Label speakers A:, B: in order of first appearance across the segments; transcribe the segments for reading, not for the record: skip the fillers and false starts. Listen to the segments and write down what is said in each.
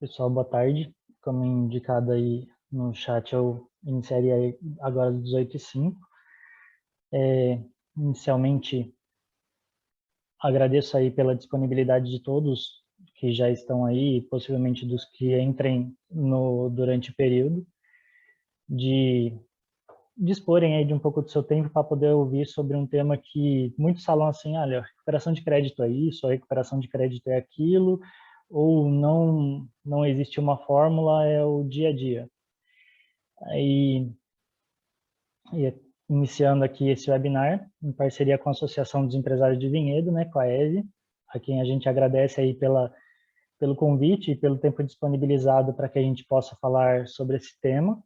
A: Pessoal, boa tarde. Como indicado aí no chat, eu iniciaria aí agora às 18h05. Inicialmente, agradeço aí pela disponibilidade de todos que já estão aí, possivelmente dos que entrem durante o período, de disporem aí de um pouco do seu tempo para poder ouvir sobre um tema que muitos falam assim, olha, recuperação de crédito é isso, a recuperação de crédito é aquilo, ou não existe uma fórmula, é o dia a dia. Aí, iniciando aqui esse webinar, em parceria com a Associação dos Empresários de Vinhedo, né, com a ESE, a quem a gente agradece aí pelo convite e pelo tempo disponibilizado para que a gente possa falar sobre esse tema.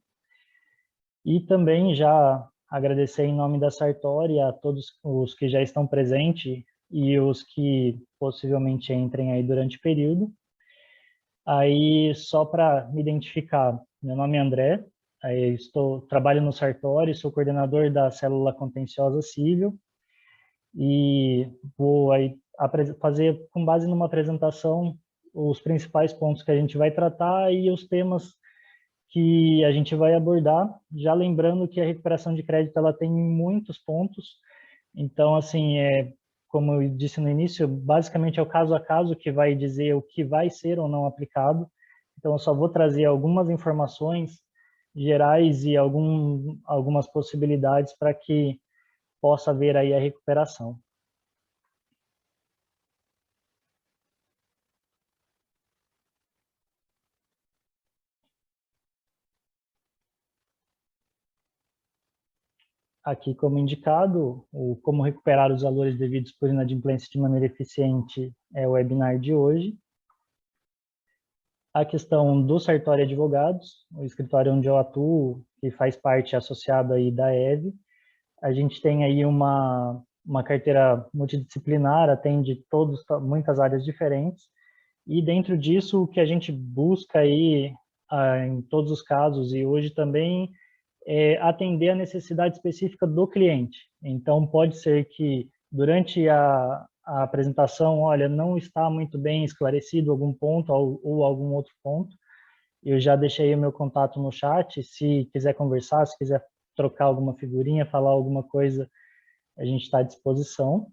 A: E também já agradecer em nome da Sartori a todos os que já estão presentes e os que possivelmente entrem aí durante o período. Aí, só para me identificar, meu nome é André, aí trabalho no Sartori, sou coordenador da célula contenciosa civil e vou aí fazer, com base numa apresentação, os principais pontos que a gente vai tratar e os temas que a gente vai abordar, já lembrando que a recuperação de crédito ela tem muitos pontos, então, assim, como eu disse no início, basicamente é o caso a caso que vai dizer o que vai ser ou não aplicado. Então, eu só vou trazer algumas informações gerais e algumas possibilidades para que possa haver aí a recuperação. Aqui, como indicado, o Como Recuperar os Valores Devidos por Inadimplência de Maneira Eficiente é o webinar de hoje. A questão do Sartori Advogados, o escritório onde eu atuo, que faz parte associada aí da EVE, a gente tem aí uma carteira multidisciplinar, atende muitas áreas diferentes, e dentro disso o que a gente busca aí, em todos os casos, e hoje também, é atender a necessidade específica do cliente. Então, pode ser que durante a apresentação, olha, não está muito bem esclarecido algum ponto ou algum outro ponto, eu já deixei o meu contato no chat, se quiser conversar, se quiser trocar alguma figurinha, falar alguma coisa, a gente está à disposição.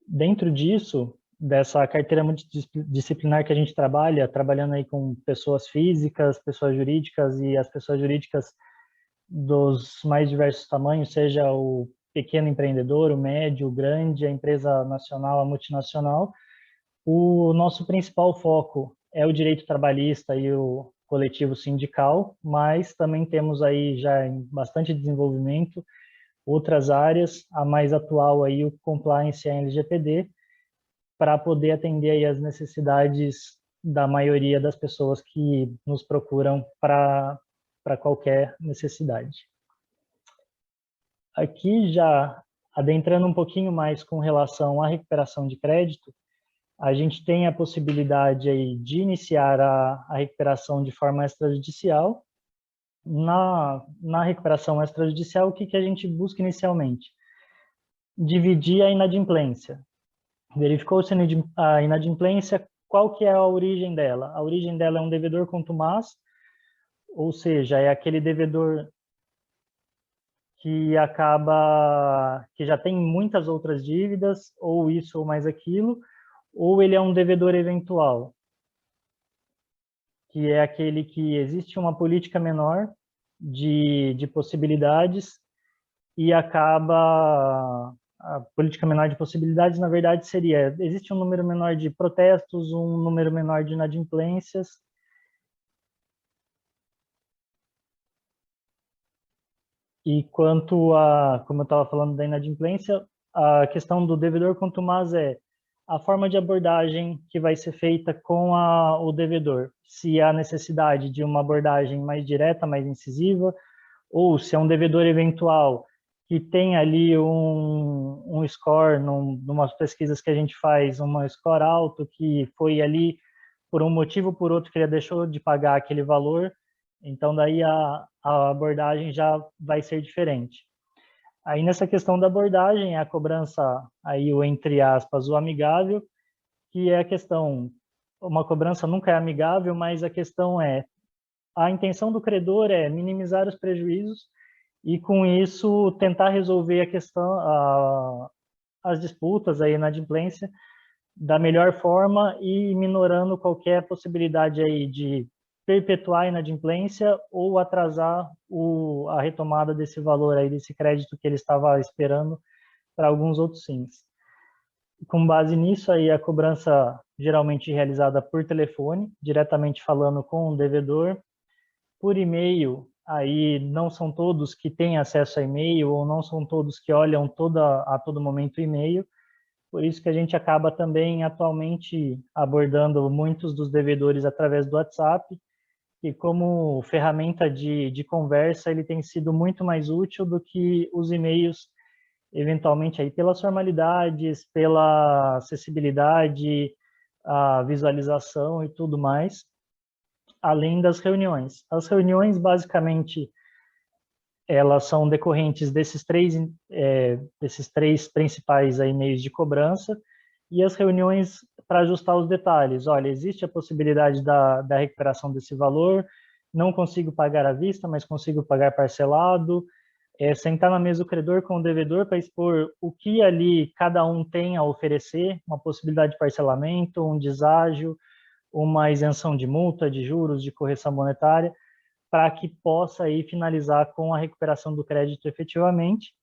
A: Dentro disso, dessa carteira multidisciplinar que a gente trabalhando aí com pessoas físicas, pessoas jurídicas e as pessoas jurídicas dos mais diversos tamanhos, seja o pequeno empreendedor, o médio, o grande, a empresa nacional, a multinacional, o nosso principal foco é o direito trabalhista e o coletivo sindical, mas também temos aí já em bastante desenvolvimento outras áreas, a mais atual aí o compliance e a LGPD, para poder atender aí as necessidades da maioria das pessoas que nos procuram para qualquer necessidade. Aqui já adentrando um pouquinho mais com relação à recuperação de crédito, a gente tem a possibilidade aí de iniciar a recuperação de forma extrajudicial. Na recuperação extrajudicial, o que a gente busca inicialmente? Dividir a inadimplência. Verificou-se a inadimplência, qual que é a origem dela? A origem dela é um devedor contumaz, ou seja, é aquele devedor que já tem muitas outras dívidas, ou isso ou mais aquilo, ou ele é um devedor eventual, que é aquele que existe uma política menor de possibilidades e acaba... A política menor de possibilidades, na verdade, seria: existe um número menor de protestos, um número menor de inadimplências. E quanto a, como eu estava falando da inadimplência, a questão do devedor contumaz é a forma de abordagem que vai ser feita com o devedor. Se há necessidade de uma abordagem mais direta, mais incisiva, ou se é um devedor eventual que tem ali um score, numas pesquisas que a gente faz, um score alto, que foi ali por um motivo ou por outro que ele deixou de pagar aquele valor, então daí a abordagem já vai ser diferente. Aí nessa questão da abordagem, a cobrança, aí o entre aspas, o amigável, que é a questão, uma cobrança nunca é amigável, mas a questão é, a intenção do credor é minimizar os prejuízos e, com isso, tentar resolver a questão, as disputas, a inadimplência, da melhor forma e minorando qualquer possibilidade aí de perpetuar a inadimplência ou atrasar a retomada desse valor aí, desse crédito que ele estava esperando para alguns outros fins. Com base nisso, aí a cobrança geralmente realizada por telefone, diretamente falando com o devedor, por e-mail, aí não são todos que têm acesso a e-mail ou não são todos que olham a todo momento o e-mail, por isso que a gente acaba também atualmente abordando muitos dos devedores através do WhatsApp, e como ferramenta de conversa ele tem sido muito mais útil do que os e-mails, eventualmente aí pelas formalidades, pela acessibilidade, a visualização e tudo mais, além das reuniões. As reuniões, basicamente, elas são decorrentes desses três principais aí meios de cobrança, e as reuniões para ajustar os detalhes. Olha, existe a possibilidade da recuperação desse valor, não consigo pagar à vista, mas consigo pagar parcelado, sentar na mesa do credor com o devedor para expor o que ali cada um tem a oferecer, uma possibilidade de parcelamento, um deságio, uma isenção de multa, de juros, de correção monetária, para que possa aí finalizar com a recuperação do crédito efetivamente.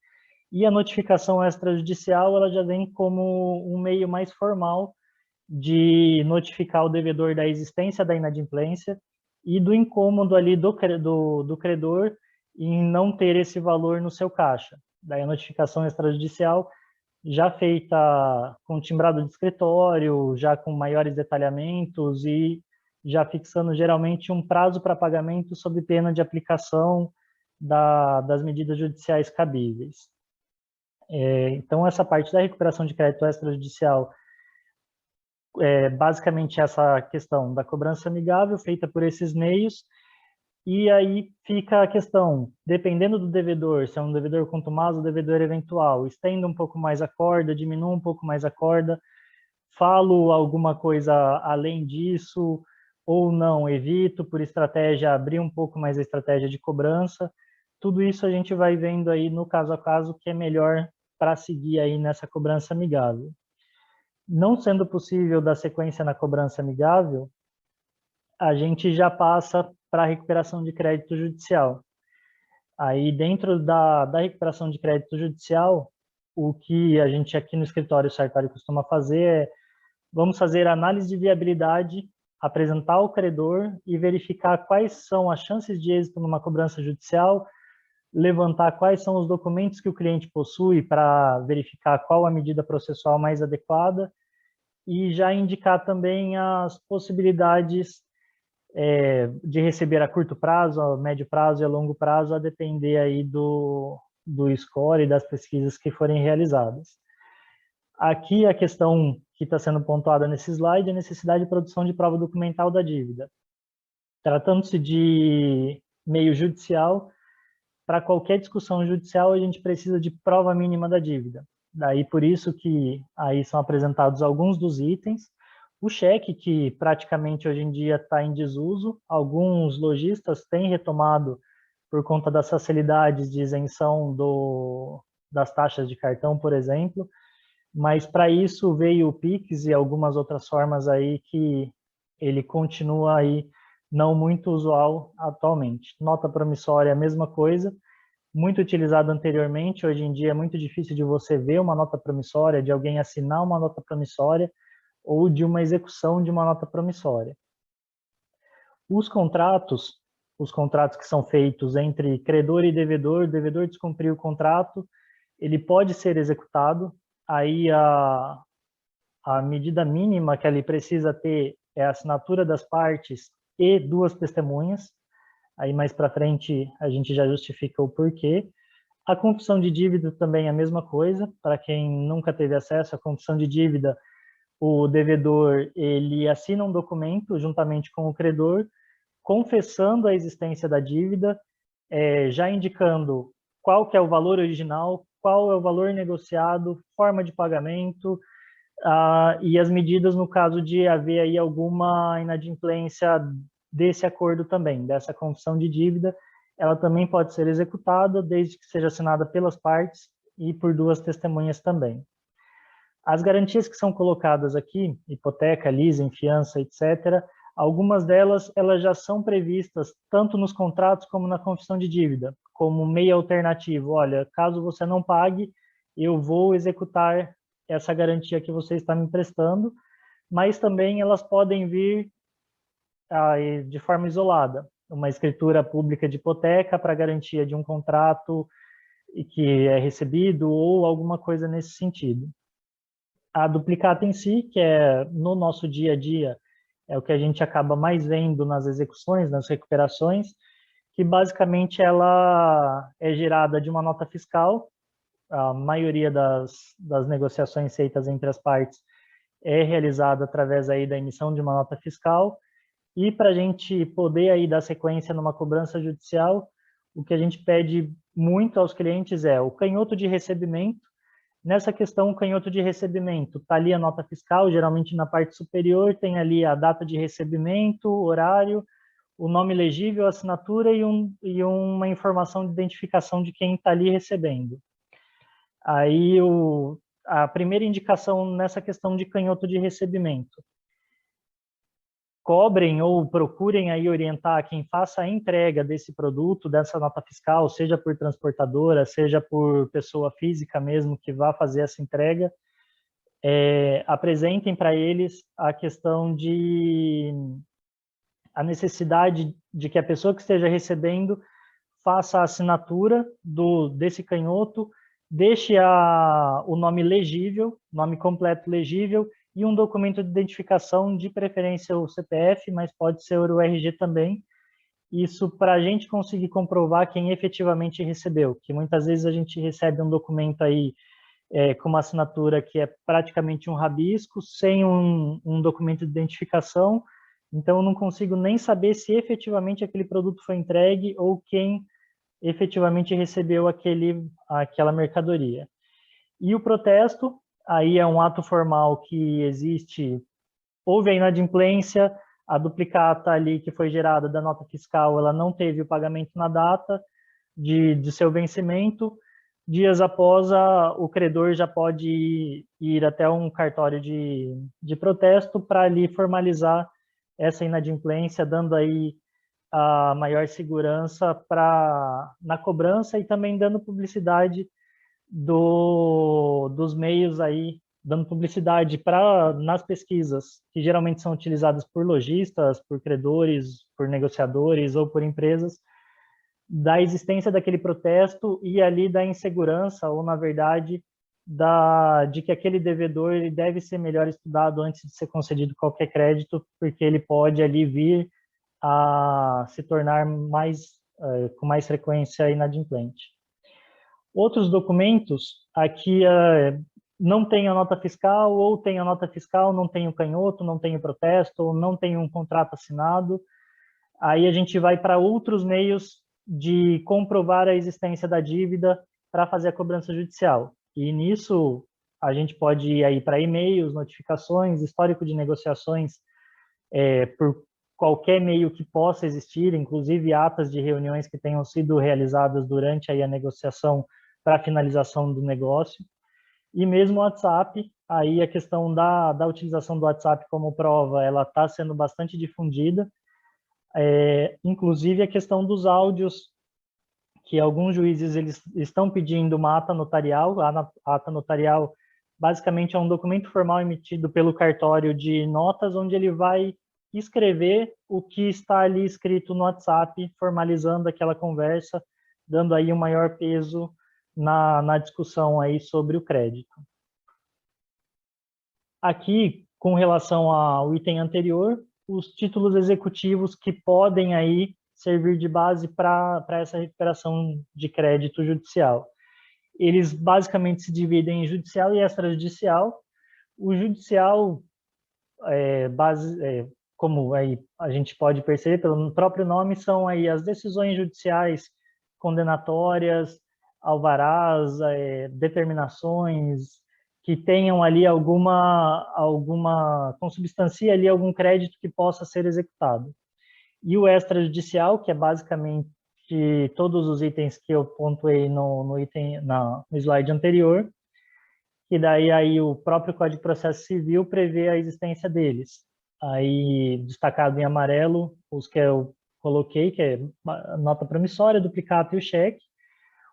A: E a notificação extrajudicial, ela já vem como um meio mais formal de notificar o devedor da existência da inadimplência e do incômodo ali do credor em não ter esse valor no seu caixa. Daí a notificação extrajudicial já feita com timbrado de escritório, já com maiores detalhamentos e já fixando geralmente um prazo para pagamento sob pena de aplicação das medidas judiciais cabíveis. Então, essa parte da recuperação de crédito extrajudicial é basicamente essa questão da cobrança amigável feita por esses meios, e aí fica a questão, dependendo do devedor, se é um devedor contumaz ou devedor eventual, estenda um pouco mais a corda, diminua um pouco mais a corda, falo alguma coisa além disso, ou não, evito por estratégia, abrir um pouco mais a estratégia de cobrança. Tudo isso a gente vai vendo aí no caso a caso que é melhor para seguir aí nessa cobrança amigável. Não sendo possível dar sequência na cobrança amigável, a gente já passa para a recuperação de crédito judicial. Aí, dentro da recuperação de crédito judicial, o que a gente aqui no escritório Sartori costuma fazer é, vamos fazer análise de viabilidade, apresentar ao credor e verificar quais são as chances de êxito numa cobrança judicial, levantar quais são os documentos que o cliente possui para verificar qual a medida processual mais adequada e já indicar também as possibilidades de receber a curto prazo, a médio prazo e a longo prazo, a depender aí do score e das pesquisas que forem realizadas. Aqui a questão que está sendo pontuada nesse slide é a necessidade de produção de prova documental da dívida. Tratando-se de meio judicial, para qualquer discussão judicial a gente precisa de prova mínima da dívida. Daí por isso que aí são apresentados alguns dos itens. O cheque, que praticamente hoje em dia está em desuso, alguns lojistas têm retomado por conta das facilidades de isenção das taxas de cartão, por exemplo, mas para isso veio o Pix e algumas outras formas aí que ele continua aí não muito usual atualmente. Nota promissória, a mesma coisa, muito utilizado anteriormente, hoje em dia é muito difícil de você ver uma nota promissória, de alguém assinar uma nota promissória ou de uma execução de uma nota promissória. Os contratos que são feitos entre credor e devedor, o devedor descumpriu o contrato, ele pode ser executado, aí a medida mínima que ele precisa ter é a assinatura das partes e 2 testemunhas, aí mais para frente a gente já justifica o porquê. A confissão de dívida também é a mesma coisa, para quem nunca teve acesso à confissão de dívida, o devedor ele assina um documento juntamente com o credor, confessando a existência da dívida, já indicando qual que é o valor original, qual é o valor negociado, forma de pagamento, e as medidas no caso de haver aí alguma inadimplência desse acordo também, dessa confissão de dívida, ela também pode ser executada desde que seja assinada pelas partes e por duas testemunhas também. As garantias que são colocadas aqui, hipoteca, leasing, fiança, etc., algumas delas elas já são previstas tanto nos contratos como na confissão de dívida, como meio alternativo. Olha, caso você não pague, eu vou executar essa garantia que você está me emprestando, mas também elas podem vir de forma isolada. Uma escritura pública de hipoteca para garantia de um contrato que é recebido ou alguma coisa nesse sentido. A duplicata em si, que é no nosso dia a dia, é o que a gente acaba mais vendo nas execuções, nas recuperações, que basicamente ela é gerada de uma nota fiscal. A maioria das negociações feitas entre as partes é realizada através aí da emissão de uma nota fiscal. E para a gente poder aí dar sequência numa cobrança judicial, o que a gente pede muito aos clientes é o canhoto de recebimento. Nessa questão, o canhoto de recebimento, está ali a nota fiscal, geralmente na parte superior tem ali a data de recebimento, horário, o nome legível, a assinatura e uma informação de identificação de quem está ali recebendo. Aí a primeira indicação nessa questão de canhoto de recebimento. Cobrem ou procurem aí orientar quem faça a entrega desse produto, dessa nota fiscal, seja por transportadora, seja por pessoa física mesmo que vá fazer essa entrega, apresentem para eles a questão a necessidade de que a pessoa que esteja recebendo faça a assinatura desse canhoto, deixe o nome legível, nome completo legível, e um documento de identificação, de preferência o CPF, mas pode ser o RG também. Isso para a gente conseguir comprovar quem efetivamente recebeu, que muitas vezes a gente recebe um documento aí com uma assinatura que é praticamente um rabisco, sem um documento de identificação, então eu não consigo nem saber se efetivamente aquele produto foi entregue ou quem efetivamente recebeu aquela mercadoria. E o protesto, aí é um ato formal que existe, houve a inadimplência, a duplicata ali que foi gerada da nota fiscal, ela não teve o pagamento na data de seu vencimento, dias após o credor já pode ir até um cartório de protesto para ali formalizar essa inadimplência, dando aí a maior segurança na cobrança e também dando publicidade dos meios aí, dando publicidade nas pesquisas, que geralmente são utilizadas por lojistas, por credores, por negociadores ou por empresas, da existência daquele protesto e ali da insegurança, ou na verdade, de que aquele devedor ele deve ser melhor estudado antes de ser concedido qualquer crédito, porque ele pode ali vir a se tornar com mais frequência inadimplente. Outros documentos, aqui não tem a nota fiscal, ou tem a nota fiscal, não tem o canhoto, não tem o protesto, ou não tem um contrato assinado. Aí a gente vai para outros meios de comprovar a existência da dívida para fazer a cobrança judicial. E nisso a gente pode ir aí para e-mails, notificações, histórico de negociações por qualquer meio que possa existir, inclusive atas de reuniões que tenham sido realizadas durante aí a negociação para a finalização do negócio. E mesmo o WhatsApp, aí a questão da utilização do WhatsApp como prova, ela está sendo bastante difundida, inclusive a questão dos áudios, que alguns juízes eles estão pedindo uma ata notarial. A ata notarial basicamente é um documento formal emitido pelo cartório de notas, onde ele vai escrever o que está ali escrito no WhatsApp, formalizando aquela conversa, dando aí um maior peso na discussão aí sobre o crédito. Aqui, com relação ao item anterior, os títulos executivos que podem aí servir de base para essa recuperação de crédito judicial. Eles basicamente se dividem em judicial e extrajudicial. O judicial, como aí a gente pode perceber pelo próprio nome, são aí as decisões judiciais condenatórias, alvarás, determinações que tenham ali consubstancia ali algum crédito que possa ser executado. E o extrajudicial, que é basicamente todos os itens que eu pontuei no slide anterior, que daí aí o próprio Código de Processo Civil prevê a existência deles. Aí, destacado em amarelo, os que eu coloquei, que é a nota promissória, duplicata e o cheque.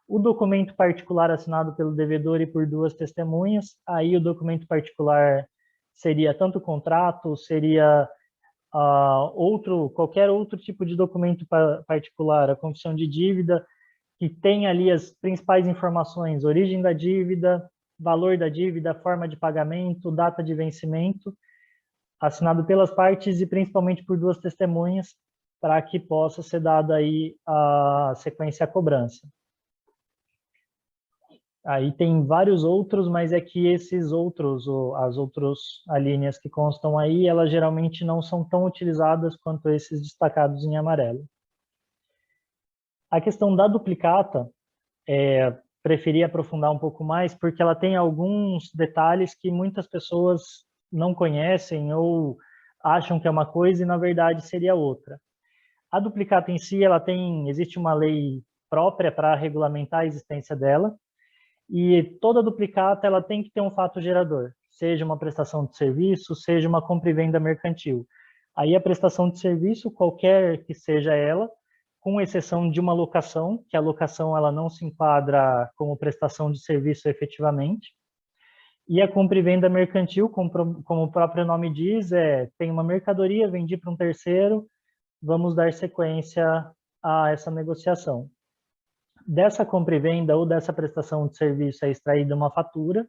A: O documento particular assinado pelo devedor e por duas testemunhas. Aí o documento particular seria tanto o contrato, seria qualquer outro tipo de documento particular, a confissão de dívida, que tem ali as principais informações: origem da dívida, valor da dívida, forma de pagamento, data de vencimento, assinado pelas partes e principalmente por duas testemunhas, para que possa ser dada aí a sequência à cobrança. Aí tem vários outros, mas é que esses outros, as outras alíneas que constam aí, elas geralmente não são tão utilizadas quanto esses destacados em amarelo. A questão da duplicata, preferi aprofundar um pouco mais, porque ela tem alguns detalhes que muitas pessoas não conhecem ou acham que é uma coisa e, na verdade, seria outra. A duplicata em si, existe uma lei própria para regulamentar a existência dela, e toda duplicata ela tem que ter um fato gerador, seja uma prestação de serviço, seja uma compra e venda mercantil. Aí a prestação de serviço, qualquer que seja ela, com exceção de uma locação, que a locação ela não se enquadra como prestação de serviço efetivamente. E a compra e venda mercantil, como o próprio nome diz, tem uma mercadoria, vendi para um terceiro, vamos dar sequência a essa negociação. Dessa compra e venda ou dessa prestação de serviço é extraída uma fatura,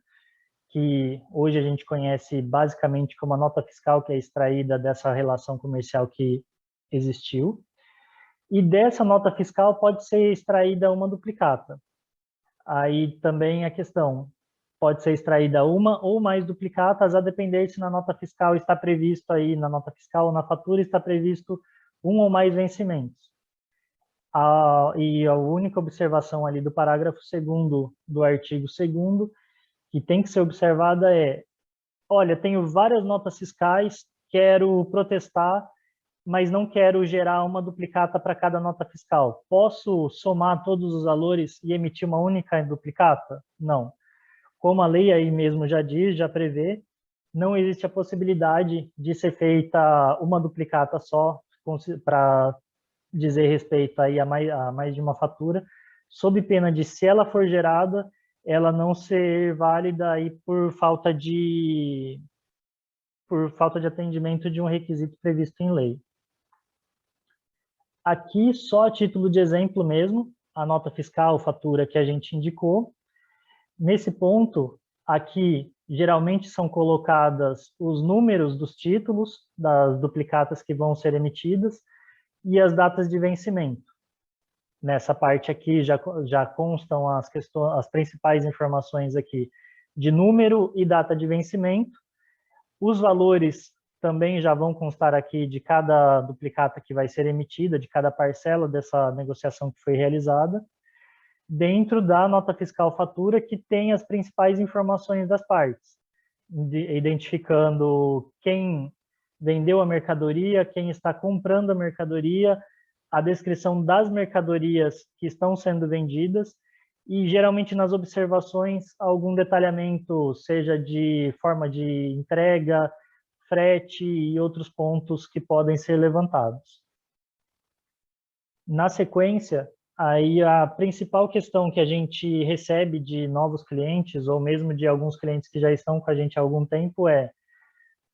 A: que hoje a gente conhece basicamente como a nota fiscal, que é extraída dessa relação comercial que existiu. E dessa nota fiscal pode ser extraída uma duplicata. Aí também a questão, pode ser extraída uma ou mais duplicatas, a depender se na nota fiscal está previsto aí, na nota fiscal ou na fatura está previsto um ou mais vencimentos. E a única observação ali do parágrafo 2º do artigo 2º, que tem que ser observada olha, tenho várias notas fiscais, quero protestar, mas não quero gerar uma duplicata para cada nota fiscal. Posso somar todos os valores e emitir uma única duplicata? Não. Como a lei aí mesmo já diz, já prevê, não existe a possibilidade de ser feita uma duplicata só para dizer respeito aí a mais de uma fatura, sob pena de, se ela for gerada, ela não ser válida aí por falta de atendimento de um requisito previsto em lei. Aqui, só a título de exemplo mesmo, a nota fiscal, fatura que a gente indicou. Nesse ponto, aqui, geralmente são colocadas os números dos títulos, das duplicatas que vão ser emitidas, e as datas de vencimento. Nessa parte aqui já constam as principais informações aqui de número e data de vencimento. Os valores também já vão constar aqui de cada duplicata que vai ser emitida, de cada parcela dessa negociação que foi realizada, dentro da nota fiscal fatura, que tem as principais informações das partes, identificando quem vendeu a mercadoria, quem está comprando a mercadoria, a descrição das mercadorias que estão sendo vendidas e, geralmente, nas observações, algum detalhamento, seja de forma de entrega, frete e outros pontos que podem ser levantados. Na sequência, aí a principal questão que a gente recebe de novos clientes, ou mesmo de alguns clientes que já estão com a gente há algum tempo,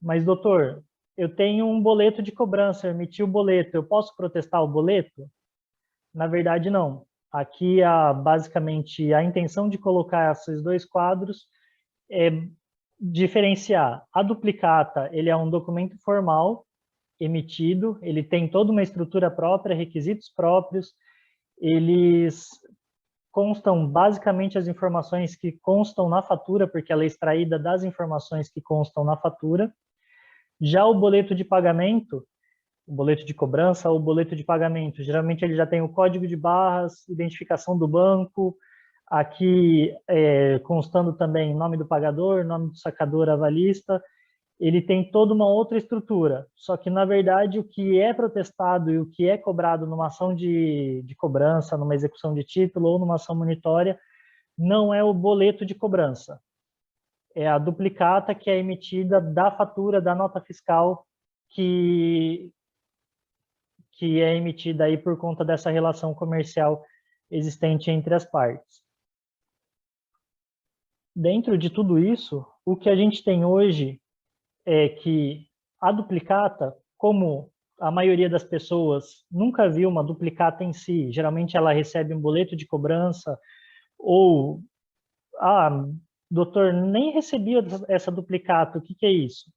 A: mas doutor, eu tenho um boleto de cobrança, eu emiti o boleto, eu posso protestar o boleto? Na verdade, não. Aqui, basicamente, a intenção de colocar esses dois quadros é diferenciar. A duplicata, ele é um documento formal emitido, ele tem toda uma estrutura própria, requisitos próprios, eles constam basicamente as informações que constam na fatura, porque ela é extraída das informações que constam na fatura. Já o boleto de pagamento, o boleto de cobrança ou boleto de pagamento, geralmente ele já tem o código de barras, identificação do banco, Aqui, constando também nome do pagador, nome do sacador, avalista, ele tem toda uma outra estrutura. Só que, na verdade, o que é protestado e o que é cobrado numa ação de cobrança, numa execução de título ou numa ação monitória, não é o boleto de cobrança. É a duplicata que é emitida da fatura, da nota fiscal que é emitida aí por conta dessa relação comercial existente entre as partes. Dentro de tudo isso, o que a gente tem hoje é que a duplicata, como a maioria das pessoas nunca viu uma duplicata em si, geralmente ela recebe um boleto de cobrança ou, doutor, nem recebi essa duplicata, o que é isso?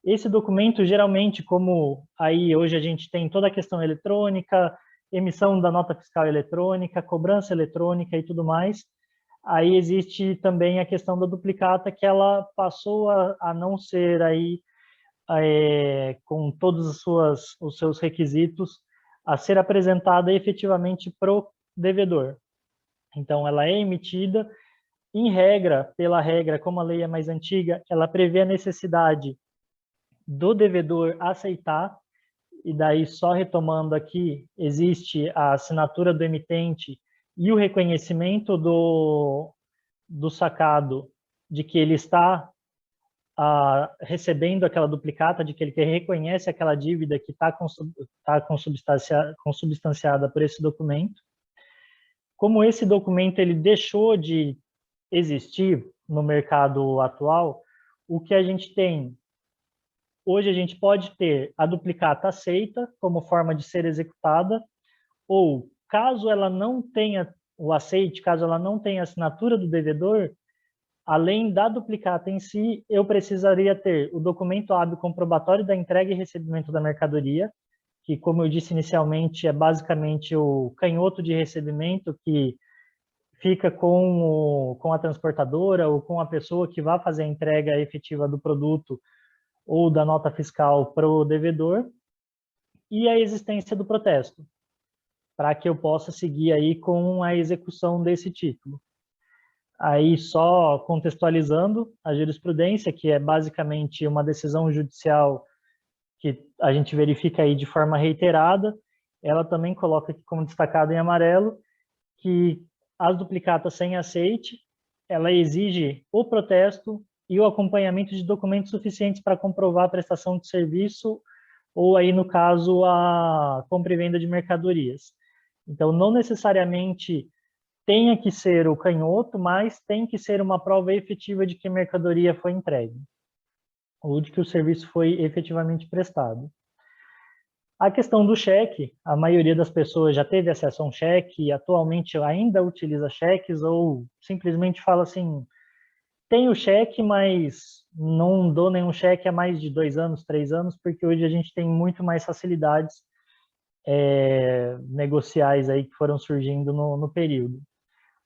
A: Esse documento, geralmente, como aí hoje a gente tem toda a questão eletrônica, emissão da nota fiscal eletrônica, cobrança eletrônica e tudo mais, aí existe também a questão da duplicata, que ela passou a não ser aí, com todos os seus requisitos, a ser apresentada efetivamente para o devedor. Então, ela é emitida, em regra, pela regra, como a lei é mais antiga, ela prevê a necessidade do devedor aceitar, e daí só retomando aqui, existe a assinatura do emitente e o reconhecimento do sacado de que ele está recebendo aquela duplicata, de que ele reconhece aquela dívida que está consubstanciada por esse documento. Como esse documento ele deixou de existir no mercado atual, o que a gente tem hoje, a gente pode ter a duplicata aceita como forma de ser executada, ou caso ela não tenha o aceite, caso ela não tenha a assinatura do devedor, além da duplicata em si, eu precisaria ter o documento hábil comprobatório da entrega e recebimento da mercadoria, que, como eu disse inicialmente, é basicamente o canhoto de recebimento que fica com a transportadora ou com a pessoa que vai fazer a entrega efetiva do produto ou da nota fiscal para o devedor, e a existência do protesto, para que eu possa seguir aí com a execução desse título. Aí, só contextualizando a jurisprudência, que é basicamente uma decisão judicial que a gente verifica aí de forma reiterada, ela também coloca aqui como destacado em amarelo que as duplicatas sem aceite, ela exige o protesto e o acompanhamento de documentos suficientes para comprovar a prestação de serviço ou aí, no caso, a compra e venda de mercadorias. Então, não necessariamente tenha que ser o canhoto, mas tem que ser uma prova efetiva de que a mercadoria foi entregue ou de que o serviço foi efetivamente prestado. A questão do cheque, a maioria das pessoas já teve acesso a um cheque e atualmente ainda utiliza cheques ou simplesmente fala assim, tenho cheque, mas não dou nenhum cheque há mais de 2 anos, 3 anos, porque hoje a gente tem muito mais facilidades negociais aí que foram surgindo no período.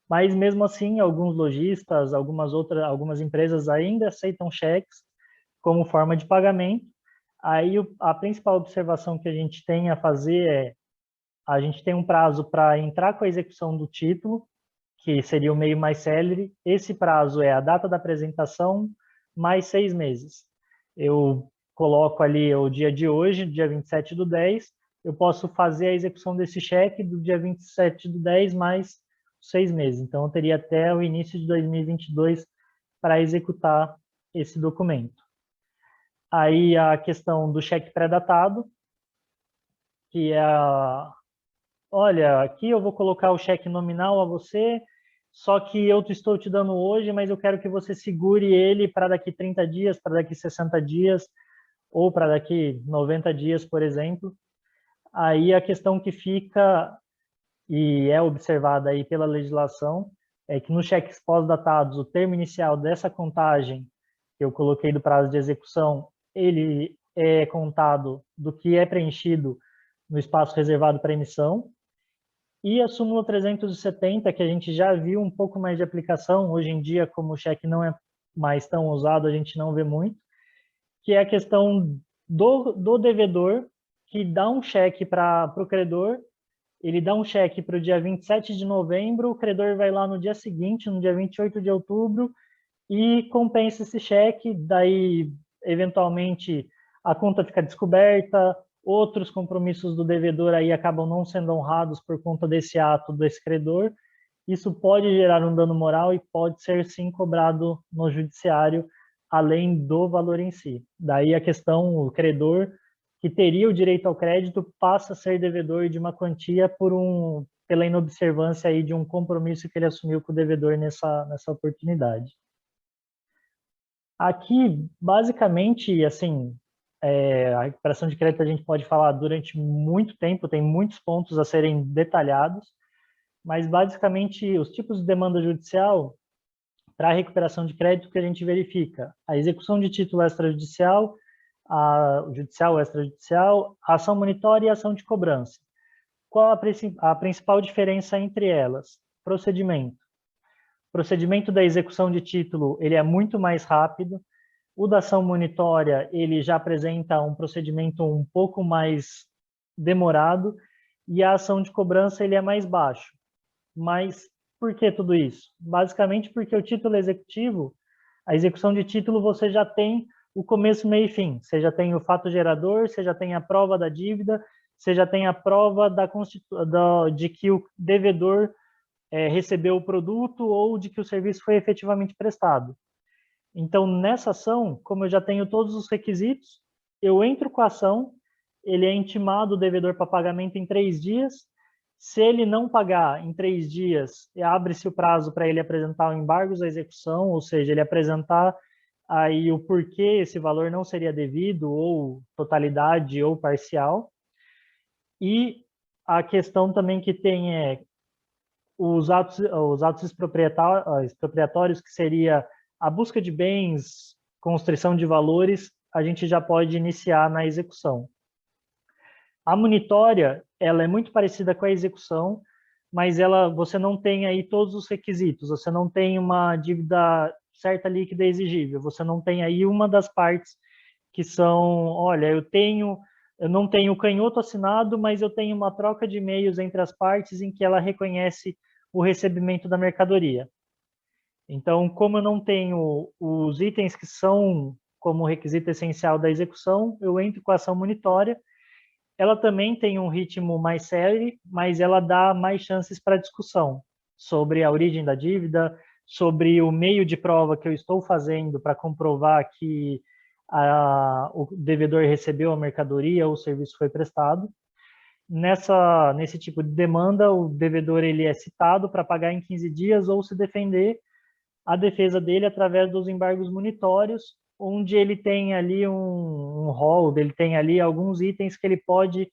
A: Mas mesmo assim, alguns lojistas, algumas empresas ainda aceitam cheques como forma de pagamento. Aí a principal observação que a gente tem a fazer é, a gente tem um prazo para entrar com a execução do título, que seria o meio mais célere. Esse prazo é a data da apresentação mais 6 meses. Eu coloco ali o dia de hoje, dia 27/10, eu posso fazer a execução desse cheque do dia 27/10 mais 6 meses. Então, eu teria até o início de 2022 para executar esse documento. Aí a questão do cheque pré-datado, que é olha, aqui eu vou colocar o cheque nominal a você, só que eu estou te dando hoje, mas eu quero que você segure ele para daqui 30 dias, para daqui 60 dias, ou para daqui 90 dias, por exemplo. Aí a questão que fica, e é observada aí pela legislação, é que nos cheques pós-datados, o termo inicial dessa contagem, que eu coloquei do prazo de execução, ele é contado do que é preenchido no espaço reservado para emissão. E a súmula 370, que a gente já viu um pouco mais de aplicação, hoje em dia, como o cheque não é mais tão usado, a gente não vê muito, que é a questão do devedor que dá um cheque para o credor ele dá um cheque para o dia 27 de novembro, o credor vai lá no dia seguinte, no dia 28 de outubro, e compensa esse cheque, daí, eventualmente, a conta fica descoberta, outros compromissos do devedor aí acabam não sendo honrados por conta desse ato desse credor. Isso pode gerar um dano moral e pode ser, sim, cobrado no judiciário, além do valor em si. Daí a questão, o credor que teria o direito ao crédito passa a ser devedor de uma quantia pela inobservância aí de um compromisso que ele assumiu com o devedor nessa oportunidade. Aqui, basicamente, assim, a recuperação de crédito a gente pode falar durante muito tempo, tem muitos pontos a serem detalhados, mas basicamente os tipos de demanda judicial para a recuperação de crédito que a gente verifica: a execução de título extrajudicial, o judicial ou extrajudicial, a ação monitória e a ação de cobrança. Qual a principal diferença entre elas? Procedimento. O procedimento da execução de título ele é muito mais rápido. O da ação monitória ele já apresenta um procedimento um pouco mais demorado e a ação de cobrança ele é mais baixo. Mas por que tudo isso? Basicamente porque o título executivo, a execução de título, você já tem o começo, meio e fim. Você já tem o fato gerador, você já tem a prova da dívida, você já tem a prova de que o devedor recebeu o produto ou de que o serviço foi efetivamente prestado. Então, nessa ação, como eu já tenho todos os requisitos, eu entro com a ação, ele é intimado o devedor para pagamento em 3 dias. Se ele não pagar em 3 dias, abre-se o prazo para ele apresentar o embargo à execução, ou seja, ele apresentar aí o porquê esse valor não seria devido, ou totalidade ou parcial. E a questão também que tem os atos expropriatórios, que seria a busca de bens, constrição de valores, a gente já pode iniciar na execução. A monitória, ela é muito parecida com a execução, mas você não tem aí todos os requisitos, você não tem uma dívida certa líquida exigível, você não tem aí uma das partes que são, olha, eu não tenho canhoto assinado, mas eu tenho uma troca de e-mails entre as partes em que ela reconhece o recebimento da mercadoria. Então, como eu não tenho os itens que são como requisito essencial da execução, eu entro com a ação monitória. Ela também tem um ritmo mais célere, mas ela dá mais chances para discussão sobre a origem da dívida, sobre o meio de prova que eu estou fazendo para comprovar que o devedor recebeu a mercadoria ou o serviço foi prestado. Nesse tipo de demanda, o devedor ele é citado para pagar em 15 dias ou se defender a defesa dele através dos embargos monitórios, onde ele tem ali um rol, ele tem ali alguns itens que ele pode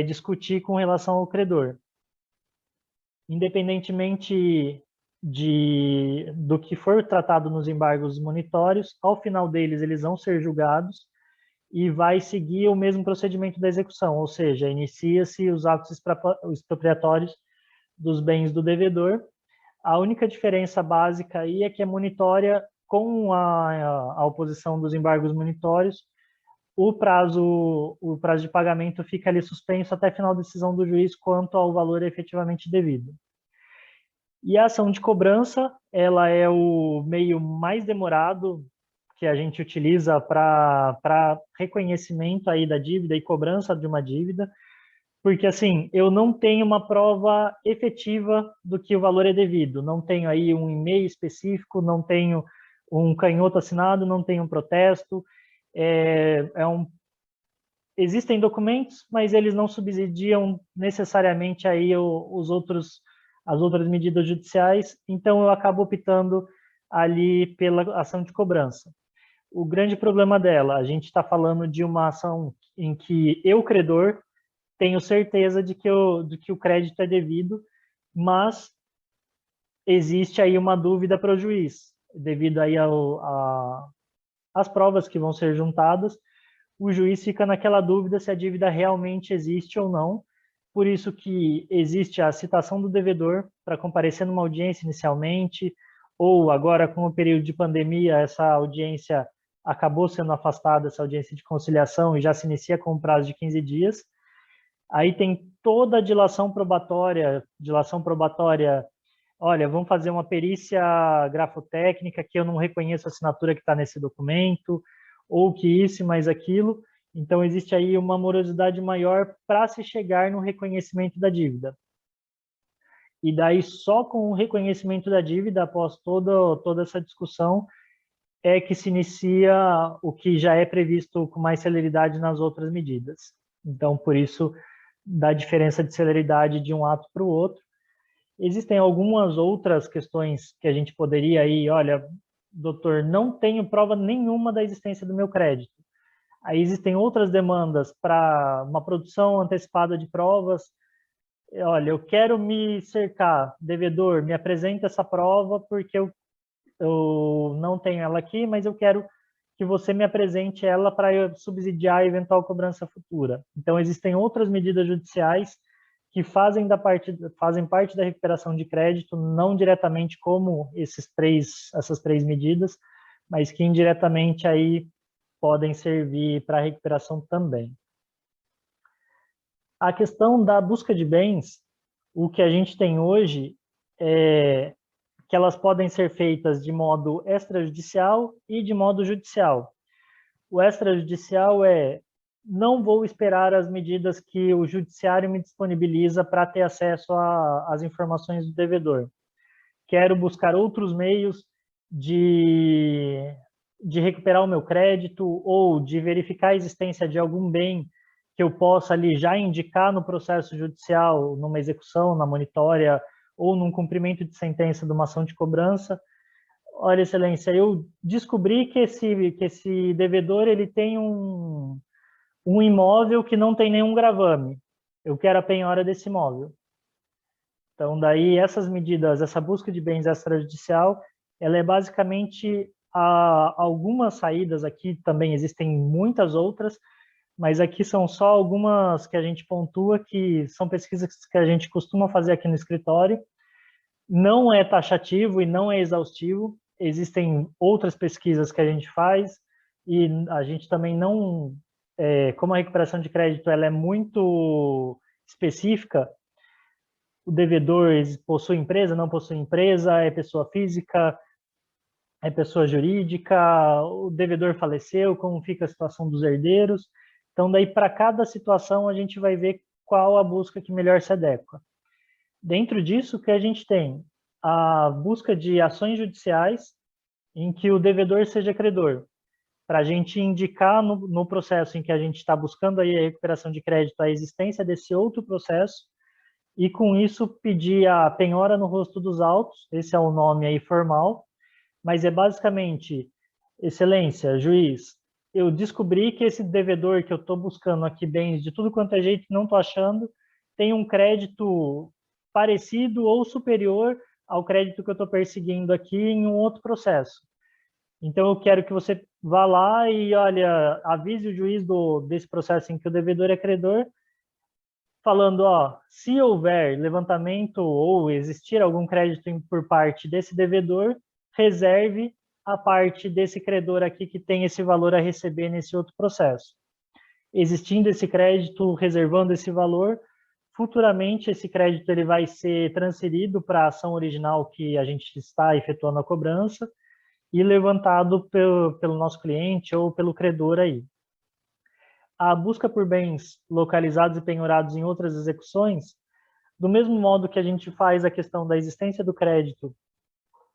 A: discutir com relação ao credor. Independentemente do que for tratado nos embargos monitórios, ao final deles eles vão ser julgados e vai seguir o mesmo procedimento da execução, ou seja, inicia-se os atos expropriatórios dos bens do devedor. A única diferença básica aí é que a monitória, com a oposição dos embargos monitórios, o prazo de pagamento fica ali suspenso até a final decisão do juiz quanto ao valor efetivamente devido. E a ação de cobrança, ela é o meio mais demorado que a gente utiliza para reconhecimento aí da dívida e cobrança de uma dívida, porque assim, eu não tenho uma prova efetiva do que o valor é devido, não tenho aí um e-mail específico, não tenho um canhoto assinado, não tenho um protesto, existem documentos, mas eles não subsidiam necessariamente aí as outras medidas judiciais, então eu acabo optando ali pela ação de cobrança. O grande problema dela, a gente está falando de uma ação em que eu, credor, tenho certeza de que o crédito é devido, mas existe aí uma dúvida para o juiz, devido aí às provas que vão ser juntadas, o juiz fica naquela dúvida se a dívida realmente existe ou não, por isso que existe a citação do devedor para comparecer numa audiência inicialmente, ou agora com o período de pandemia, essa audiência acabou sendo afastada, essa audiência de conciliação, e já se inicia com um prazo de 15 dias. Aí tem toda a dilação probatória, olha, vamos fazer uma perícia grafotécnica que eu não reconheço a assinatura que está nesse documento, ou que isso, mais aquilo. Então, existe aí uma morosidade maior para se chegar no reconhecimento da dívida. E daí, só com o reconhecimento da dívida, após toda essa discussão, é que se inicia o que já é previsto com mais celeridade nas outras medidas. Então, por isso, da diferença de celeridade de um ato para o outro. Existem algumas outras questões que a gente poderia ir, olha, doutor, não tenho prova nenhuma da existência do meu crédito. Aí existem outras demandas para uma produção antecipada de provas. Olha, eu quero me cercar, devedor, me apresenta essa prova porque eu não tenho ela aqui, mas eu quero que você me apresente ela para subsidiar a eventual cobrança futura. Então, existem outras medidas judiciais que fazem parte da recuperação de crédito, não diretamente como essas três medidas, mas que indiretamente aí podem servir para a recuperação também. A questão da busca de bens, o que a gente tem hoje é que elas podem ser feitas de modo extrajudicial e de modo judicial. O extrajudicial não vou esperar as medidas que o judiciário me disponibiliza para ter acesso às informações do devedor. Quero buscar outros meios de recuperar o meu crédito ou de verificar a existência de algum bem que eu possa ali já indicar no processo judicial, numa execução, na monitória ou num cumprimento de sentença de uma ação de cobrança. Olha, excelência, eu descobri que esse devedor ele tem um imóvel que não tem nenhum gravame. Eu quero a penhora desse imóvel. Então, daí, essas medidas, essa busca de bens extrajudicial, ela é basicamente algumas saídas aqui, também existem muitas outras, mas aqui são só algumas que a gente pontua, que são pesquisas que a gente costuma fazer aqui no escritório. Não é taxativo e não é exaustivo. Existem outras pesquisas que a gente faz e a gente também não... como a recuperação de crédito ela é muito específica, o devedor possui empresa, não possui empresa, é pessoa física, é pessoa jurídica, o devedor faleceu, como fica a situação dos herdeiros. Então, daí, para cada situação, a gente vai ver qual a busca que melhor se adequa. Dentro disso, que a gente tem a busca de ações judiciais em que o devedor seja credor, para a gente indicar no processo em que a gente está buscando aí a recuperação de crédito a existência desse outro processo e, com isso, pedir a penhora no rosto dos autos, esse é o nome aí formal, mas é basicamente, excelência, juiz, eu descobri que esse devedor que eu estou buscando aqui bens de tudo quanto é jeito, não estou achando, tem um crédito parecido ou superior ao crédito que eu estou perseguindo aqui em um outro processo. Então, eu quero que você vá lá e, olha, avise o juiz desse processo em que o devedor é credor, falando, ó, se houver levantamento ou existir algum crédito por parte desse devedor, reserve a parte desse credor aqui que tem esse valor a receber nesse outro processo. Existindo esse crédito, reservando esse valor, futuramente esse crédito ele vai ser transferido para a ação original que a gente está efetuando a cobrança e levantado pelo nosso cliente ou pelo credor aí. A busca por bens localizados e penhorados em outras execuções, do mesmo modo que a gente faz a questão da existência do crédito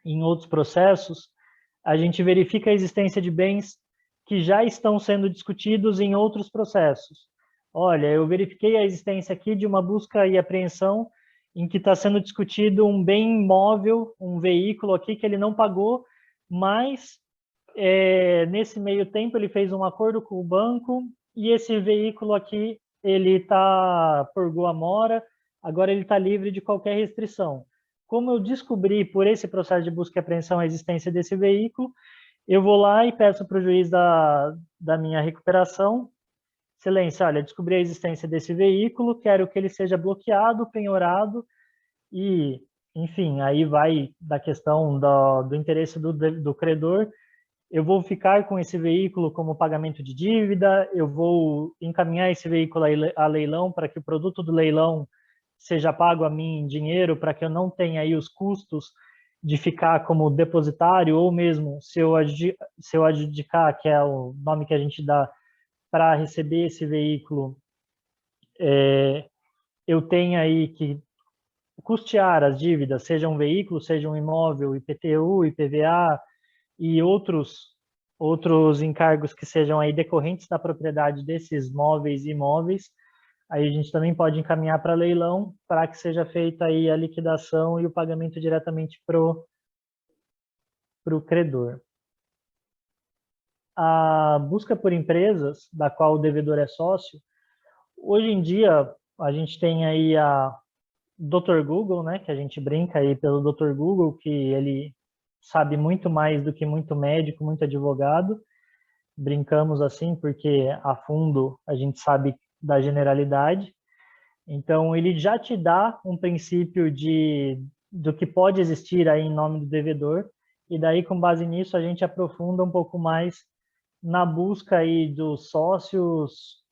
A: em outros processos, a gente verifica a existência de bens que já estão sendo discutidos em outros processos. Olha, eu verifiquei a existência aqui de uma busca e apreensão em que está sendo discutido um bem imóvel, um veículo aqui que ele não pagou, mas nesse meio tempo ele fez um acordo com o banco e esse veículo aqui ele purgou a mora, agora ele está livre de qualquer restrição. Como eu descobri por esse processo de busca e apreensão a existência desse veículo, eu vou lá e peço para o juiz da minha recuperação, excelência, olha, descobri a existência desse veículo, quero que ele seja bloqueado, penhorado e, enfim, aí vai da questão do interesse do credor, eu vou ficar com esse veículo como pagamento de dívida, eu vou encaminhar esse veículo a leilão para que o produto do leilão seja pago a mim em dinheiro, para que eu não tenha aí os custos de ficar como depositário, ou mesmo se eu adjudicar, que é o nome que a gente dá para receber esse veículo, eu tenho aí que custear as dívidas, seja um veículo, seja um imóvel, IPTU, IPVA e outros encargos que sejam aí decorrentes da propriedade desses móveis e imóveis. Aí a gente também pode encaminhar para leilão para que seja feita aí a liquidação e o pagamento diretamente pro credor. A busca por empresas, da qual o devedor é sócio, hoje em dia a gente tem aí a Dr. Google, né, que a gente brinca aí pelo Dr. Google, que ele sabe muito mais do que muito médico, muito advogado. Brincamos assim porque a fundo a gente sabe da generalidade. Então ele já te dá um princípio do que pode existir aí em nome do devedor, e daí com base nisso a gente aprofunda um pouco mais na busca aí dos sócios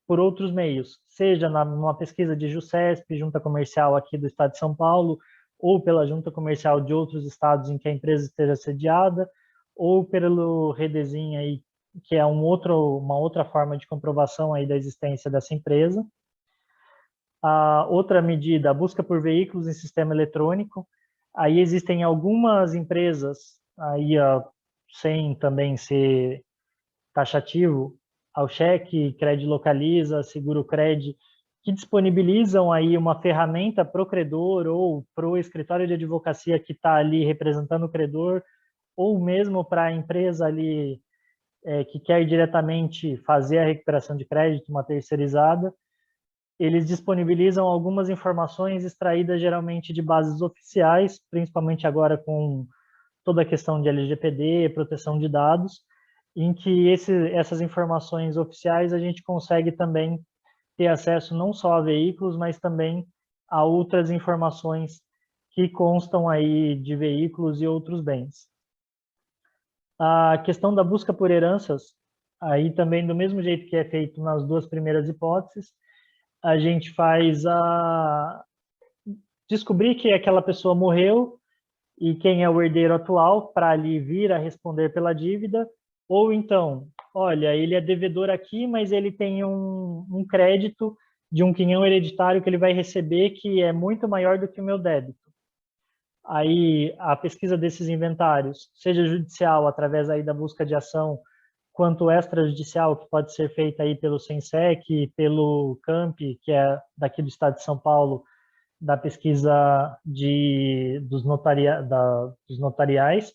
A: por outros meios, seja numa pesquisa de JUSCESP, Junta Comercial aqui do Estado de São Paulo, ou pela Junta Comercial de outros estados em que a empresa esteja sediada, ou pelo Redesim aí, que é uma outra forma de comprovação aí da existência dessa empresa. A outra medida, a busca por veículos em sistema eletrônico. Aí existem algumas empresas, aí sem também ser taxativo, ao cheque, Cred Localiza, Seguro Cred, que disponibilizam aí uma ferramenta para o credor ou para o escritório de advocacia que está ali representando o credor, ou mesmo para a empresa ali que quer diretamente fazer a recuperação de crédito, uma terceirizada. Eles disponibilizam algumas informações extraídas geralmente de bases oficiais, principalmente agora com toda a questão de LGPD, proteção de dados, em que essas informações oficiais a gente consegue também ter acesso não só a veículos, mas também a outras informações que constam aí de veículos e outros bens. A questão da busca por heranças, aí também do mesmo jeito que é feito nas duas primeiras hipóteses, a gente faz descobrir que aquela pessoa morreu e quem é o herdeiro atual para ali vir a responder pela dívida, ou então, olha, ele é devedor aqui, mas ele tem um crédito de um quinhão hereditário que ele vai receber que é muito maior do que o meu débito. Aí a pesquisa desses inventários, seja judicial, através aí da busca de ação, quanto extrajudicial, que pode ser feita aí pelo SENSEC, pelo CAMP, que é daqui do estado de São Paulo, da pesquisa dos notariais,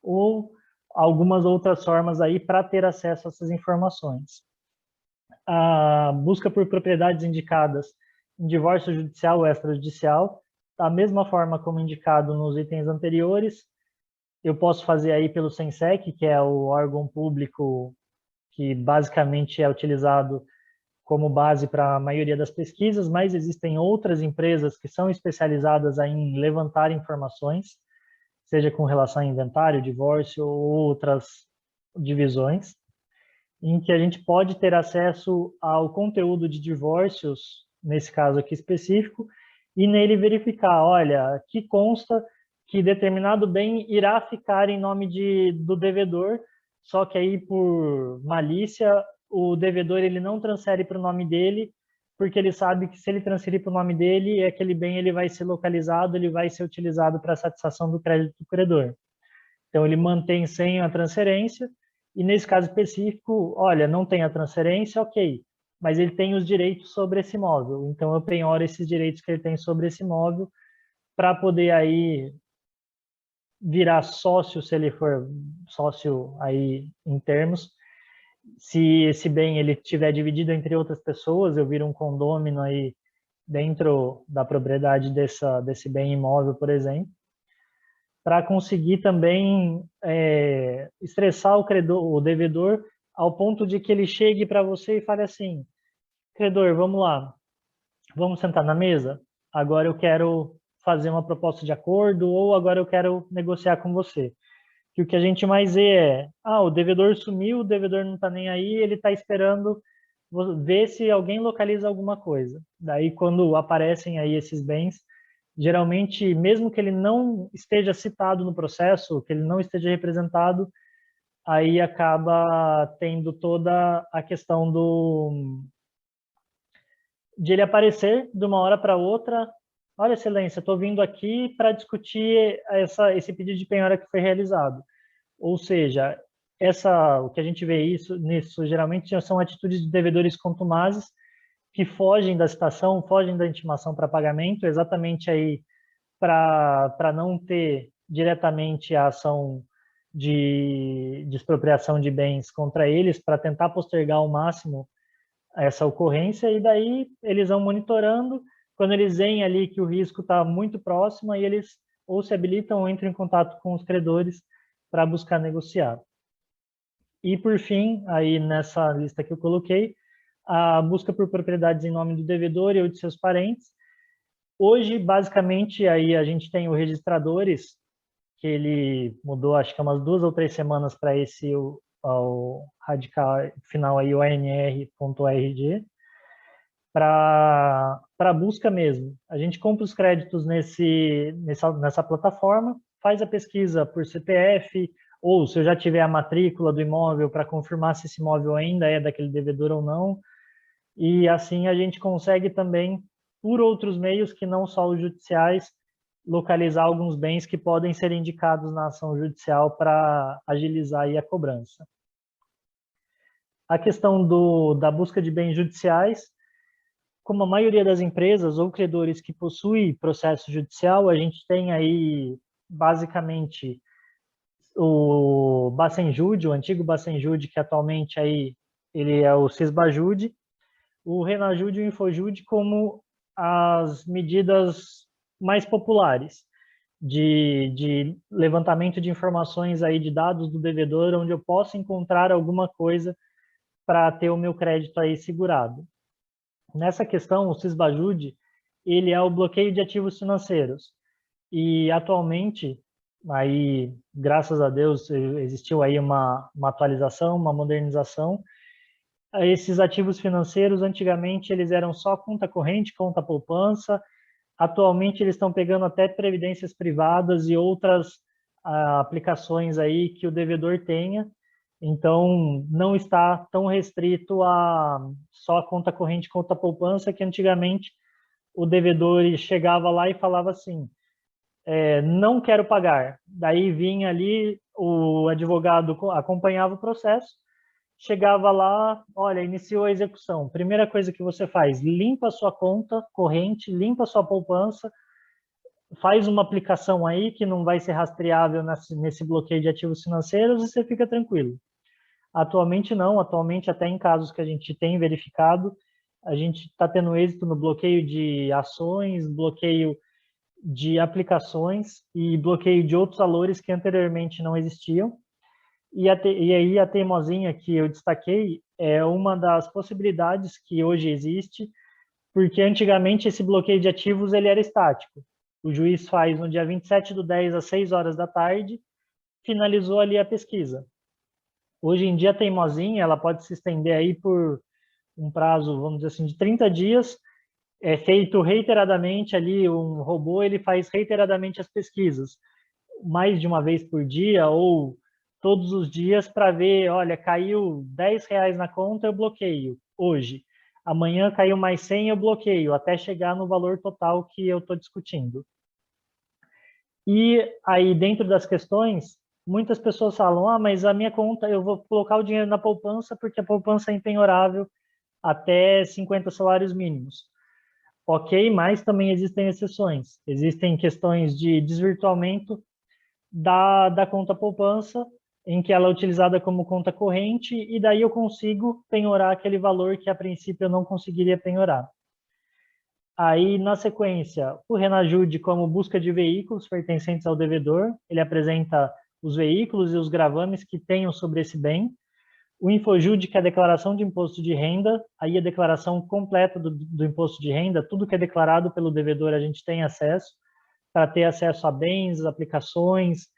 A: ou algumas outras formas aí para ter acesso a essas informações. A busca por propriedades indicadas em divórcio judicial ou extrajudicial, da mesma forma como indicado nos itens anteriores, eu posso fazer aí pelo SENSEC, que é o órgão público que basicamente é utilizado como base para a maioria das pesquisas, mas existem outras empresas que são especializadas em levantar informações, seja com relação a inventário, divórcio ou outras divisões, em que a gente pode ter acesso ao conteúdo de divórcios, nesse caso aqui específico, e nele verificar, olha, aqui consta que determinado bem irá ficar em nome do devedor, só que aí por malícia o devedor ele não transfere para o nome dele, porque ele sabe que se ele transferir para o nome dele, aquele bem ele vai ser localizado, ele vai ser utilizado para a satisfação do crédito do credor. Então ele mantém sem a transferência, e nesse caso específico, olha, não tem a transferência, ok, mas ele tem os direitos sobre esse imóvel, então eu penhoro esses direitos que ele tem sobre esse imóvel para poder aí virar sócio, se ele for sócio aí em termos. Se esse bem ele tiver dividido entre outras pessoas, eu viro um condômino aí dentro da propriedade desse bem imóvel, por exemplo, para conseguir também estressar o devedor ao ponto de que ele chegue para você e fale assim, credor, vamos lá, vamos sentar na mesa? Agora eu quero fazer uma proposta de acordo ou agora eu quero negociar com você. Que que o que a gente mais vê é, o devedor sumiu, o devedor não está nem aí, ele está esperando ver se alguém localiza alguma coisa. Daí, quando aparecem aí esses bens, geralmente, mesmo que ele não esteja citado no processo, que ele não esteja representado, aí acaba tendo toda a questão de ele aparecer de uma hora para outra. Olha, excelência, estou vindo aqui para discutir esse pedido de penhora que foi realizado. Ou seja, o que a gente vê nisso geralmente são atitudes de devedores contumazes que fogem da citação, fogem da intimação para pagamento, exatamente aí para não ter diretamente a ação de expropriação de bens contra eles, para tentar postergar ao máximo essa ocorrência, e daí eles vão monitorando. Quando eles veem ali que o risco está muito próximo, aí eles ou se habilitam ou entram em contato com os credores para buscar negociar. E, por fim, aí nessa lista que eu coloquei, a busca por propriedades em nome do devedor e ou de seus parentes. Hoje, basicamente, aí a gente tem o Registradores, que ele mudou, acho que umas 2 ou 3 semanas para esse o radical final aí, o ANR.RG, para busca mesmo. A gente compra os créditos nessa plataforma, faz a pesquisa por CPF, ou se eu já tiver a matrícula do imóvel para confirmar se esse imóvel ainda é daquele devedor ou não, e assim a gente consegue também, por outros meios que não só os judiciais, localizar alguns bens que podem ser indicados na ação judicial para agilizar aí a cobrança. A questão da busca de bens judiciais, como a maioria das empresas ou credores que possuem processo judicial, a gente tem aí basicamente o Bacenjude, o antigo Bacenjude, que atualmente aí ele é o Cisbajude, o Renajude e o Infojude como as medidas mais populares de levantamento de informações aí de dados do devedor, onde eu posso encontrar alguma coisa para ter o meu crédito aí segurado. Nessa questão, o Cisbajude, ele é o bloqueio de ativos financeiros. E atualmente, aí, graças a Deus, existiu aí uma atualização, uma modernização. Esses ativos financeiros, antigamente, eles eram só conta corrente, conta poupança. Atualmente, eles estão pegando até previdências privadas e outras aplicações aí que o devedor tenha. Então, não está tão restrito a só conta corrente, conta poupança, que antigamente o devedor chegava lá e falava assim, não quero pagar. Daí vinha ali, o advogado acompanhava o processo, chegava lá, olha, iniciou a execução. Primeira coisa que você faz, limpa a sua conta corrente, limpa a sua poupança, faz uma aplicação aí que não vai ser rastreável nesse bloqueio de ativos financeiros e você fica tranquilo. Atualmente não, atualmente até em casos que a gente tem verificado, a gente está tendo êxito no bloqueio de ações, bloqueio de aplicações e bloqueio de outros valores que anteriormente não existiam. E aí a teimosinha que eu destaquei é uma das possibilidades que hoje existe, porque antigamente esse bloqueio de ativos ele era estático. O juiz faz no dia 27/10 às 6 horas da tarde, finalizou ali a pesquisa. Hoje em dia a teimosinha ela pode se estender aí por um prazo, vamos dizer assim, de 30 dias, é feito reiteradamente ali, um robô ele faz reiteradamente as pesquisas, mais de uma vez por dia ou todos os dias para ver, olha, caiu R$ 10 na conta, eu bloqueio hoje. Amanhã caiu mais 100, eu bloqueio, até chegar no valor total que eu estou discutindo. E aí, dentro das questões, muitas pessoas falam, mas a minha conta, eu vou colocar o dinheiro na poupança porque a poupança é empenhorável até 50 salários mínimos. Ok, mas também existem exceções. Existem questões de desvirtuamento da conta poupança, em que ela é utilizada como conta corrente, e daí eu consigo penhorar aquele valor que a princípio eu não conseguiria penhorar. Aí, na sequência, o Renajude como busca de veículos pertencentes ao devedor, ele apresenta os veículos e os gravames que tenham sobre esse bem. O Infojude, que é a declaração de imposto de renda, aí a declaração completa do imposto de renda, tudo que é declarado pelo devedor a gente tem acesso, para ter acesso a bens, aplicações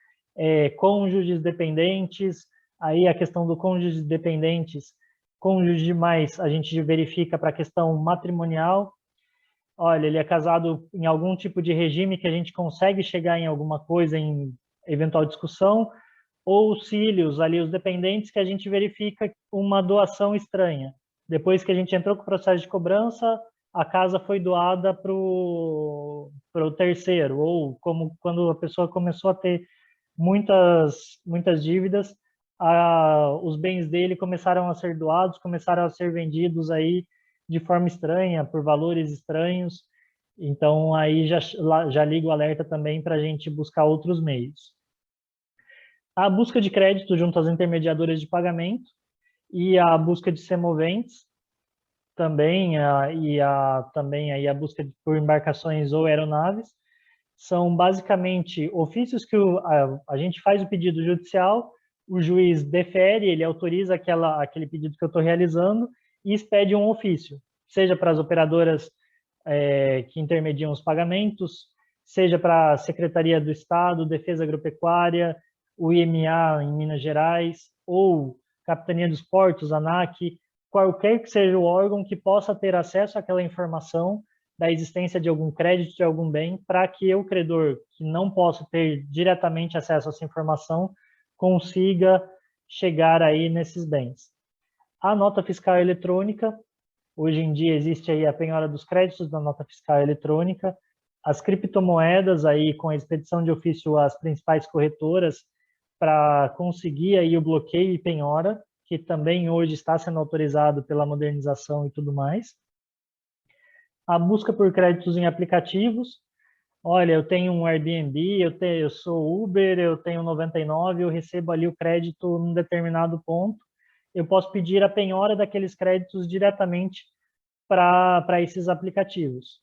A: cônjuges dependentes, aí a questão do cônjuges dependentes, cônjuge demais, a gente verifica para a questão matrimonial. Olha, ele é casado em algum tipo de regime que a gente consegue chegar em alguma coisa, em eventual discussão, ou os filhos, ali os dependentes, que a gente verifica uma doação estranha. Depois que a gente entrou com o processo de cobrança, a casa foi doada para o terceiro, ou como quando a pessoa começou a ter muitas dívidas, os bens dele começaram a ser doados, começaram a ser vendidos aí de forma estranha, por valores estranhos. Então, aí já liga o alerta também para a gente buscar outros meios. A busca de crédito junto às intermediadoras de pagamento e a busca de semoventes também, também aí a busca por embarcações ou aeronaves, são basicamente ofícios que a gente faz o pedido judicial, o juiz defere, ele autoriza aquele pedido que eu estou realizando e expede um ofício, seja para as operadoras que intermediam os pagamentos, seja para a Secretaria do Estado, Defesa Agropecuária, o IMA em Minas Gerais, ou Capitania dos Portos, ANAC, qualquer que seja o órgão que possa ter acesso àquela informação da existência de algum crédito de algum bem, para que eu, credor, que não posso ter diretamente acesso a essa informação, consiga chegar aí nesses bens. A nota fiscal eletrônica, hoje em dia existe aí a penhora dos créditos da nota fiscal eletrônica, as criptomoedas aí com a expedição de ofício às principais corretoras para conseguir aí o bloqueio e penhora, que também hoje está sendo autorizado pela modernização e tudo mais. A busca por créditos em aplicativos. Olha, eu tenho um Airbnb, eu sou Uber, eu tenho 99, eu recebo ali o crédito num determinado ponto. Eu posso pedir a penhora daqueles créditos diretamente para esses aplicativos.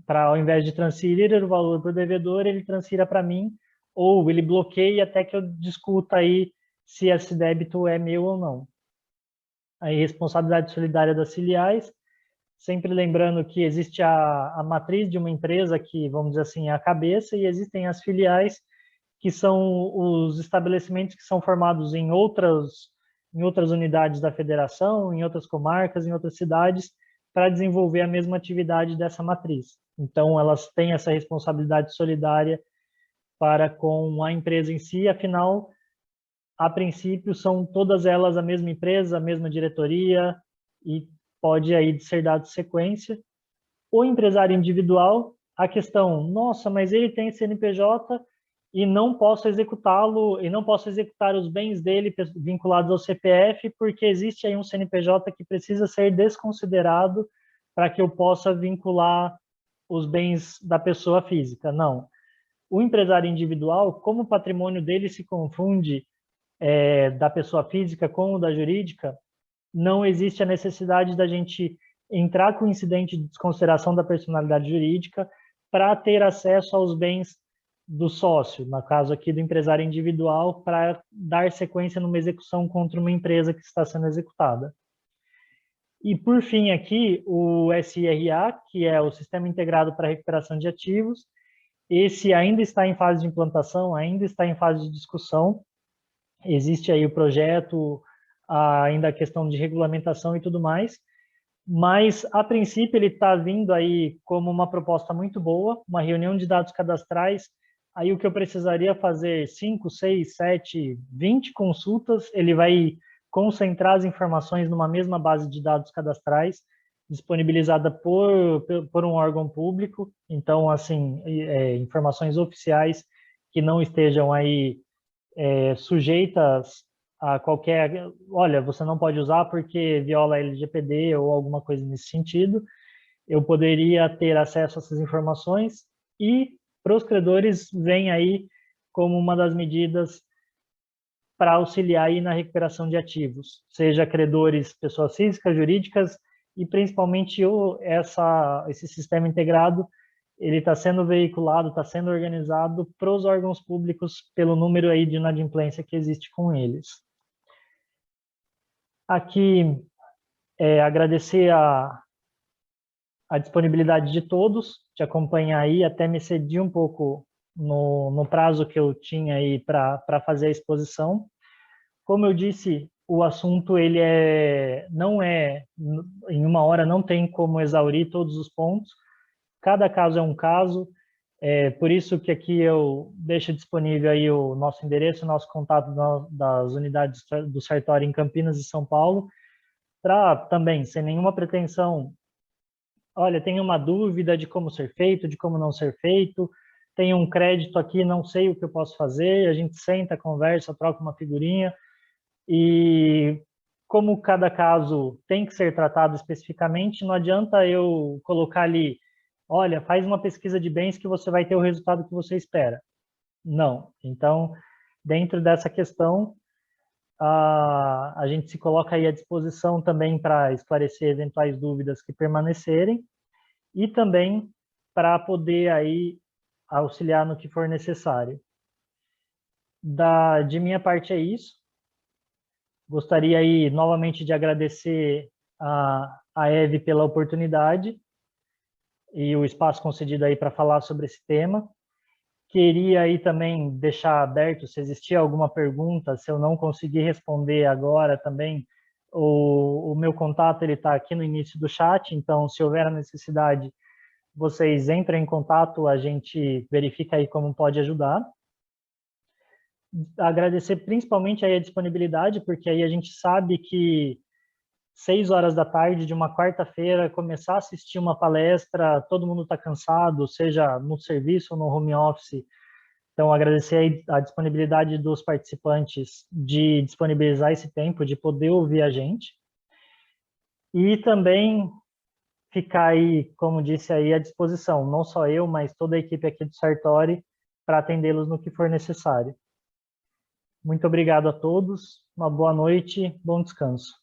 A: Para, ao invés de transferir o valor para o devedor, ele transfira para mim, ou ele bloqueia até que eu discuta aí se esse débito é meu ou não. Aí, responsabilidade solidária das filiais, sempre lembrando que existe a matriz de uma empresa que, vamos dizer assim, é a cabeça, e existem as filiais, que são os estabelecimentos que são formados em outras unidades da federação, em outras comarcas, em outras cidades, para desenvolver a mesma atividade dessa matriz. Então, elas têm essa responsabilidade solidária para com a empresa em si, afinal, a princípio, são todas elas a mesma empresa, a mesma diretoria, e pode aí ser dado sequência. O empresário individual, a questão, nossa, mas ele tem CNPJ e não posso executá-lo, e não posso executar os bens dele vinculados ao CPF, porque existe aí um CNPJ que precisa ser desconsiderado para que eu possa vincular os bens da pessoa física. Não. O empresário individual, como o patrimônio dele se confunde da pessoa física com o da jurídica, não existe a necessidade da gente entrar com incidente de desconsideração da personalidade jurídica para ter acesso aos bens do sócio, no caso aqui do empresário individual, para dar sequência numa execução contra uma empresa que está sendo executada. E, por fim, aqui, o SIRA, que é o Sistema Integrado para a Recuperação de Ativos, esse ainda está em fase de implantação, ainda está em fase de discussão, existe aí o projeto, ainda a questão de regulamentação e tudo mais, mas, a princípio, ele está vindo aí como uma proposta muito boa, uma reunião de dados cadastrais. Aí o que eu precisaria fazer 5, 6, 7, 20 consultas, ele vai concentrar as informações numa mesma base de dados cadastrais, disponibilizada por um órgão público. Então, assim, informações oficiais que não estejam aí sujeitas a qualquer, olha, você não pode usar porque viola a LGPD ou alguma coisa nesse sentido. Eu poderia ter acesso a essas informações e para os credores vem aí como uma das medidas para auxiliar aí na recuperação de ativos, seja credores, pessoas físicas, jurídicas, e principalmente esse sistema integrado, ele está sendo veiculado, está sendo organizado para os órgãos públicos pelo número aí de inadimplência que existe com eles. Aqui, agradecer a disponibilidade de todos, de acompanhar aí, até me cedi um pouco no prazo que eu tinha aí para fazer a exposição. Como eu disse, o assunto ele não é, em uma hora não tem como exaurir todos os pontos, cada caso é um caso, por isso que aqui eu deixo disponível aí o nosso endereço, o nosso contato das unidades do Sartori em Campinas e São Paulo, para também, sem nenhuma pretensão, olha, tenho uma dúvida de como ser feito, de como não ser feito, tenho um crédito aqui, não sei o que eu posso fazer, a gente senta, conversa, troca uma figurinha, e como cada caso tem que ser tratado especificamente, não adianta eu colocar ali, olha, faz uma pesquisa de bens que você vai ter o resultado que você espera. Não. Então, dentro dessa questão, a gente se coloca aí à disposição também para esclarecer eventuais dúvidas que permanecerem e também para poder aí auxiliar no que for necessário. De minha parte é isso. Gostaria aí novamente de agradecer a Eve pela oportunidade e o espaço concedido aí para falar sobre esse tema. Queria aí também deixar aberto se existir alguma pergunta, se eu não conseguir responder agora também, o meu contato ele está aqui no início do chat, então se houver a necessidade, vocês entrem em contato, a gente verifica aí como pode ajudar. Agradecer principalmente aí a disponibilidade, porque aí a gente sabe que 6 horas da tarde de uma quarta-feira, começar a assistir uma palestra, todo mundo está cansado, seja no serviço ou no home office. Então, agradecer aí a disponibilidade dos participantes de disponibilizar esse tempo, de poder ouvir a gente. E também ficar aí, como disse aí, à disposição, não só eu, mas toda a equipe aqui do Sartori, para atendê-los no que for necessário. Muito obrigado a todos, uma boa noite, bom descanso.